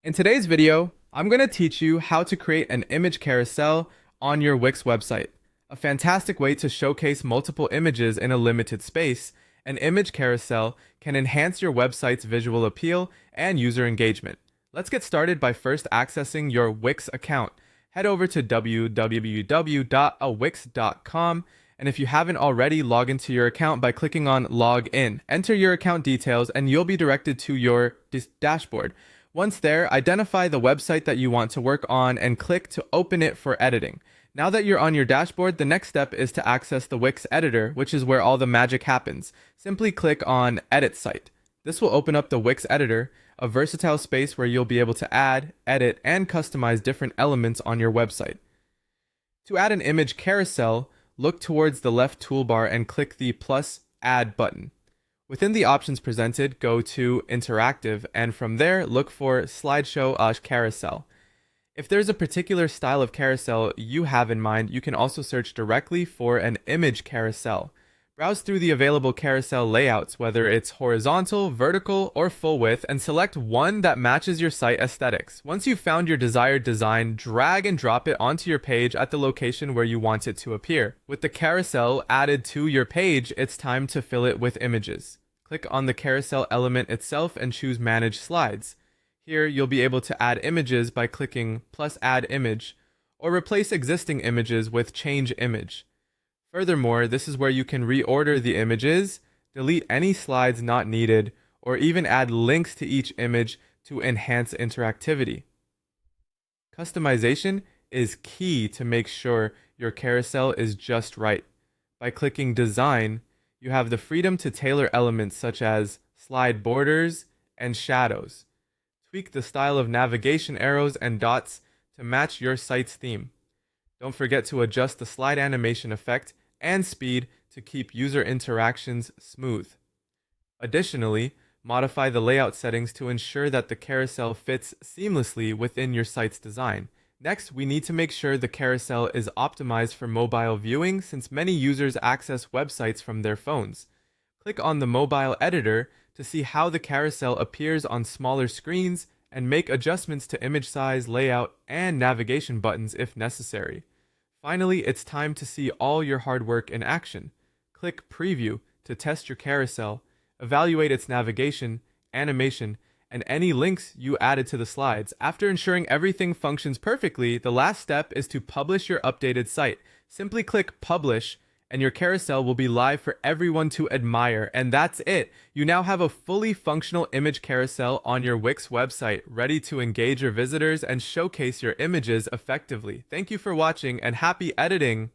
In today's video, I'm going to teach you how to create an image carousel on your Wix website. A fantastic way to showcase multiple images in a limited space, an image carousel can enhance your website's visual appeal and user engagement. Let's get started by first accessing your Wix account. Head over to www.awix.com, and if you haven't already, log into your account by clicking on Log In. Enter your account details and you'll be directed to your dashboard. Once there, identify the website that you want to work on and click to open it for editing. Now that you're on your dashboard, the next step is to access the Wix editor, which is where all the magic happens. Simply click on Edit Site. This will open up the Wix editor, a versatile space where you'll be able to add, edit, and customize different elements on your website. To add an image carousel, look towards the left toolbar and click the plus Add button. Within the options presented, go to Interactive, and from there, look for Slideshow Carousel. If there's a particular style of carousel you have in mind, you can also search directly for an image carousel. Browse through the available carousel layouts, whether it's horizontal, vertical, or full width, and select one that matches your site aesthetics. Once you've found your desired design, drag and drop it onto your page at the location where you want it to appear. With the carousel added to your page, it's time to fill it with images. Click on the carousel element itself and choose Manage Slides. Here, you'll be able to add images by clicking plus Add Image, or replace existing images with Change Image. Furthermore, this is where you can reorder the images, delete any slides not needed, or even add links to each image to enhance interactivity. Customization is key to make sure your carousel is just right. By clicking Design, you have the freedom to tailor elements such as slide borders and shadows. Tweak the style of navigation arrows and dots to match your site's theme. Don't forget to adjust the slide animation effect and speed to keep user interactions smooth. Additionally, modify the layout settings to ensure that the carousel fits seamlessly within your site's design. Next, we need to make sure the carousel is optimized for mobile viewing since many users access websites from their phones. Click on the mobile editor to see how the carousel appears on smaller screens and make adjustments to image size, layout, and navigation buttons if necessary. Finally, it's time to see all your hard work in action. Click Preview to test your carousel, evaluate its navigation, animation, and any links you added to the slides. After ensuring everything functions perfectly, the last step is to publish your updated site. Simply click Publish, and your carousel will be live for everyone to admire. And that's it. You now have a fully functional image carousel on your Wix website, ready to engage your visitors and showcase your images effectively. Thank you for watching and happy editing!